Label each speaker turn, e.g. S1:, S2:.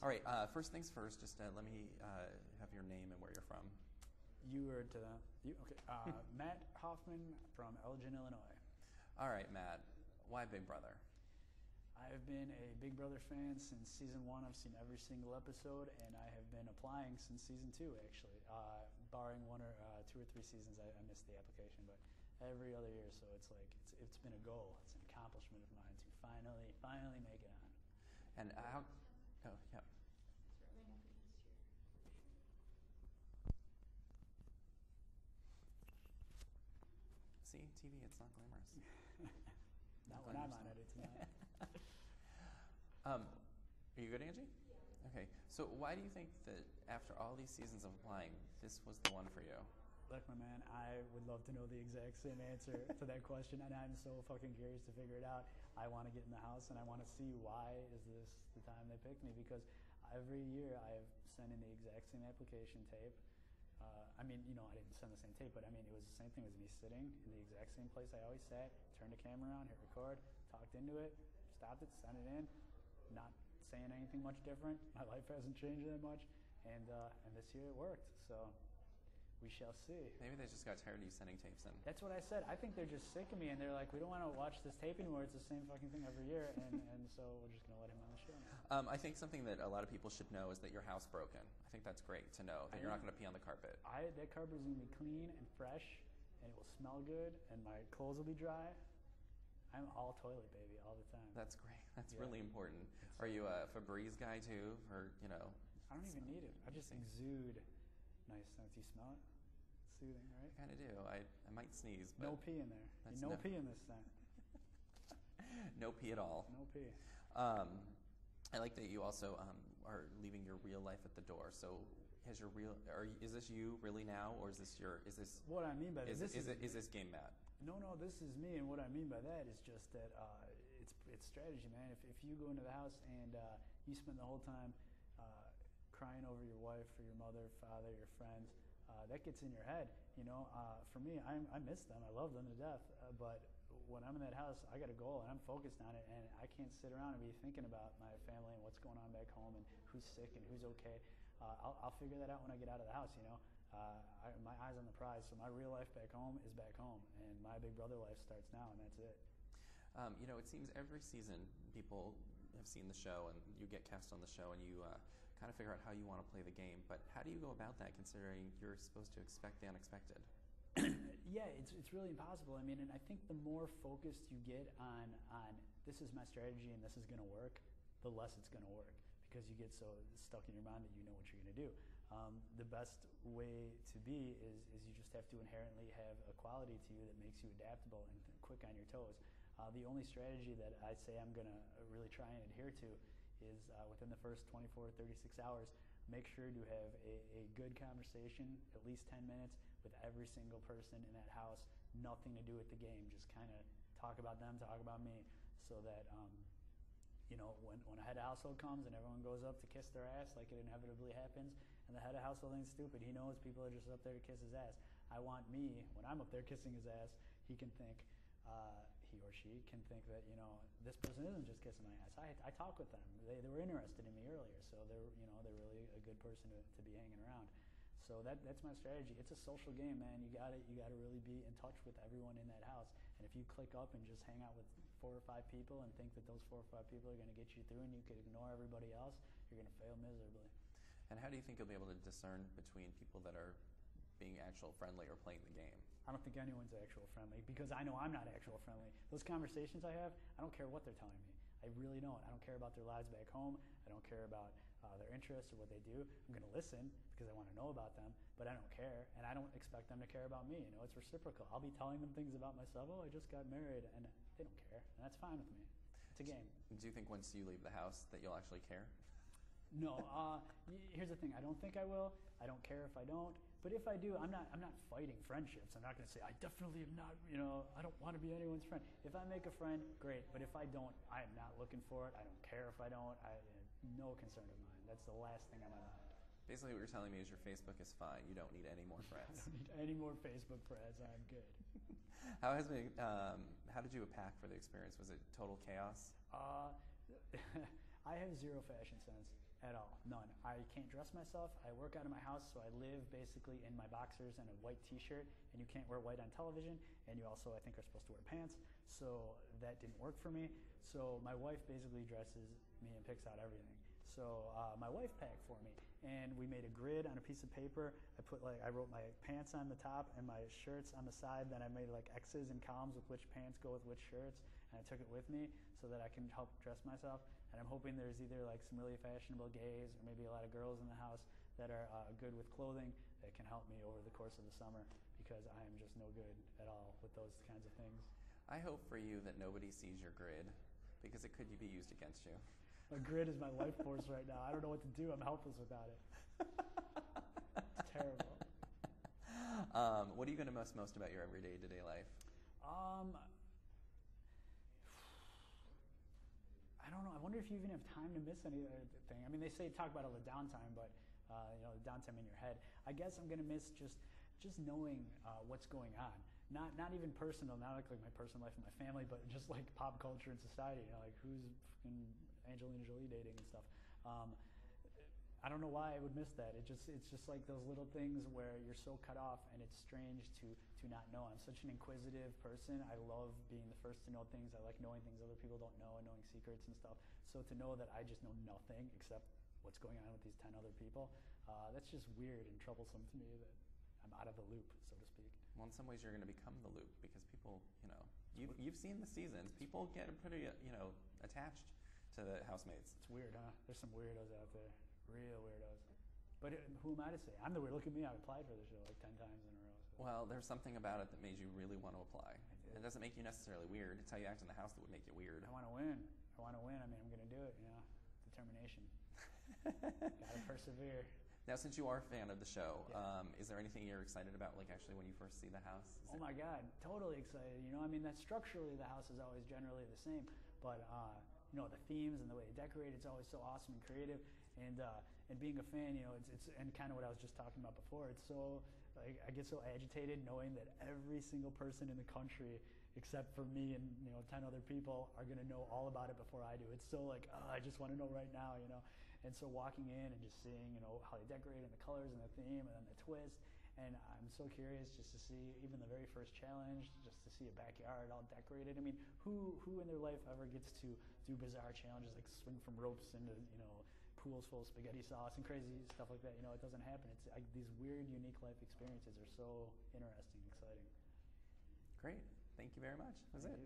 S1: All right, first things first, just let me have your name and where you're from.
S2: You were to them. Okay. Matt Hoffman from Elgin, Illinois.
S1: All right, Matt, why Big Brother?
S2: I've been a Big Brother fan since season 1. I've seen every single episode, and I have been applying since season 2, actually. Barring 1 or 2 or 3 seasons, I missed the application, but every other year. So it's like it's been a goal. It's an accomplishment of mine to finally make it on.
S1: And how? Oh, yeah. See, TV, it's not glamorous.
S2: Not when I'm on it, it's not.
S1: Are you good, Angie? Yeah. Okay, so why do you think that after all these seasons of applying, this was the one for you?
S2: Look, my man, I would love to know the exact same answer to that question, and I'm so fucking curious to figure it out. I want to get in the house, and I want to see why is this the time they picked me, because every year I have sent in the exact same application tape. I didn't send the same tape, but it was the same thing as me sitting in the exact same place I always sat, turned the camera on, hit record, talked into it, stopped it, sent it in, not saying anything much different. My life hasn't changed that much, and this year it worked, so we shall see.
S1: Maybe they just got tired of you sending tapes in.
S2: That's what I said. I think they're just sick of me, and they're like, we don't want to watch this tape anymore. It's the same fucking thing every year, and so we're just going to let him on the show now.
S1: I think something that a lot of people should know is that your house broken. I think that's great to know, that you're not going to pee on the carpet.
S2: That carpet is going to be clean and fresh, and it will smell good, and my clothes will be dry. I'm all toilet baby all the time.
S1: That's great. That's really important. Are you a Febreze guy too, or
S2: I don't even need it. I just exude nice scent. You smell it? Soothing, right?
S1: I kind of do. I might sneeze, but
S2: no pee in there. No pee in this scent.
S1: No pee at all.
S2: No pee.
S1: I like that you also are leaving your real life at the door. So is this you really now, or is this
S2: what I mean by that?
S1: Is this game Matt?
S2: No, this is me, and what I mean by that is just that it's strategy, man. If you go into the house and you spend the whole time crying over your wife or your mother, father, your friends, that gets in your head. For me, I miss them. I love them to death. But when I'm in that house, I got a goal, and I'm focused on it, and I can't sit around and be thinking about my family and what's going on back home and who's sick and who's okay. I'll figure that out when I get out of the house, my eyes on the prize. So my real life back home is back home, and my Big Brother life starts now, and that's it.
S1: It seems every season people have seen the show, and you get cast on the show, and you kind of figure out how you want to play the game. But how do you go about that, considering you're supposed to expect the unexpected?
S2: Yeah, it's really impossible. And I think the more focused you get on this is my strategy and this is going to work, the less it's going to work, because you get so stuck in your mind that you know what you're going to do. The best way to be is you just have to inherently have a quality to you that makes you adaptable and quick on your toes. The only strategy that I say I'm going to really try and adhere to is within the first 24 or 36 hours, make sure to have a good conversation, at least 10 minutes, with every single person in that house. Nothing to do with the game. Just kind of talk about them, talk about me, so that when a head of household comes and everyone goes up to kiss their ass like it inevitably happens, and the head of household ain't stupid. He knows people are just up there to kiss his ass. I want me, when I'm up there kissing his ass, he or she can think that, this person isn't just kissing my ass. I talk with them. They were interested in me earlier, so they're really a good person to be hanging around. So that's my strategy. It's a social game, man. You gotta really be in touch with everyone in that house. And if you click up and just hang out with 4 or 5 people and think that those 4 or 5 people are going to get you through and you could ignore everybody else, you're going to fail miserably.
S1: And how do you think you'll be able to discern between people that are being actual friendly or playing the game?
S2: I don't think anyone's actual friendly, because I know I'm not actual friendly. Those conversations I have, I don't care what they're telling me. I really don't. I don't care about their lives back home. I don't care about their interests or what they do. I'm going to listen because I want to know about them, but I don't care, and I don't expect them to care about me. It's reciprocal. I'll be telling them things about myself. Oh, I just got married, and they don't care, and that's fine with me. It's a game.
S1: Do you think once you leave the house that you'll actually care?
S2: No. Here's the thing. I don't think I will. I don't care if I don't. But if I do, I'm not fighting friendships. I'm not going to say, I definitely am not, I don't want to be anyone's friend. If I make a friend, great. But if I don't, I am not looking for it. I don't care if I don't. No concern of mine. That's the last thing on my mind.
S1: Basically what you're telling me is your Facebook is fine. You don't need any more friends.
S2: I don't need any more Facebook friends. I'm good.
S1: How did you pack for the experience? Was it total chaos?
S2: I have zero fashion sense. At all, none. I can't dress myself. I work out of my house, so I live basically in my boxers and a white t-shirt, and you can't wear white on television, and you also, I think, are supposed to wear pants, so that didn't work for me. So my wife basically dresses me and picks out everything. So my wife packed for me, and we made a grid on a piece of paper. I wrote my pants on the top and my shirts on the side, then I made like X's and columns with which pants go with which shirts, and I took it with me so that I can help dress myself. And I'm hoping there's either like some really fashionable gays or maybe a lot of girls in the house that are good with clothing that can help me over the course of the summer, because I am just no good at all with those kinds of things.
S1: I hope for you that nobody sees your grid, because it could be used against you.
S2: My grid is my life force right now. I don't know what to do. I'm helpless without it. It's terrible.
S1: What are you going to miss most about your everyday to-day life?
S2: I don't know. I wonder if you even have time to miss anything. I mean, they say talk about all the downtime, but the downtime in your head. I guess I'm gonna miss just knowing what's going on. Not even personal, not like my personal life and my family, but just like pop culture and society. Like who's fucking Angelina Jolie dating and stuff. I don't know why I would miss that. It's just like those little things where you're so cut off, and it's strange to not know. I'm such an inquisitive person. I love being the first to know things. I like knowing things other people don't know and knowing secrets and stuff. So to know that I just know nothing except what's going on with these 10 other people, that's just weird and troublesome to me that I'm out of the loop, so to speak.
S1: Well, in some ways you're going to become the loop, because people, you've seen the seasons. People get pretty, attached to the housemates.
S2: It's weird, huh? There's some weirdos out there. Real weirdos. But who am I to say? I'm the weird. Look at me. I applied for the show like 10 times in a row. So.
S1: Well, there's something about it that made you really want to apply. It doesn't make you necessarily weird. It's how you act in the house that would make you weird.
S2: I want to win. I mean, I'm going to do it, Determination. Gotta persevere.
S1: Now, since you are a fan of the show,
S2: Yeah.
S1: Is there anything you're excited about, like actually when you first see the house?
S2: My God, totally excited. I mean, that structurally the house is always generally the same, but the themes and the way they decorate, it's always so awesome and creative. And being a fan, it's and kind of what I was just talking about before. It's so I get so agitated knowing that every single person in the country, except for me and 10 other people, are going to know all about it before I do. It's so I just want to know right now, And so walking in and just seeing how they decorate and the colors and the theme and then the twist. And I'm so curious just to see even the very first challenge, just to see a backyard all decorated. I mean, who in their life ever gets to do bizarre challenges like swing from ropes into pools full of spaghetti sauce and crazy stuff like that? It doesn't happen. It's these weird, unique life experiences are so interesting and exciting.
S1: Great. Thank you very much. That was it.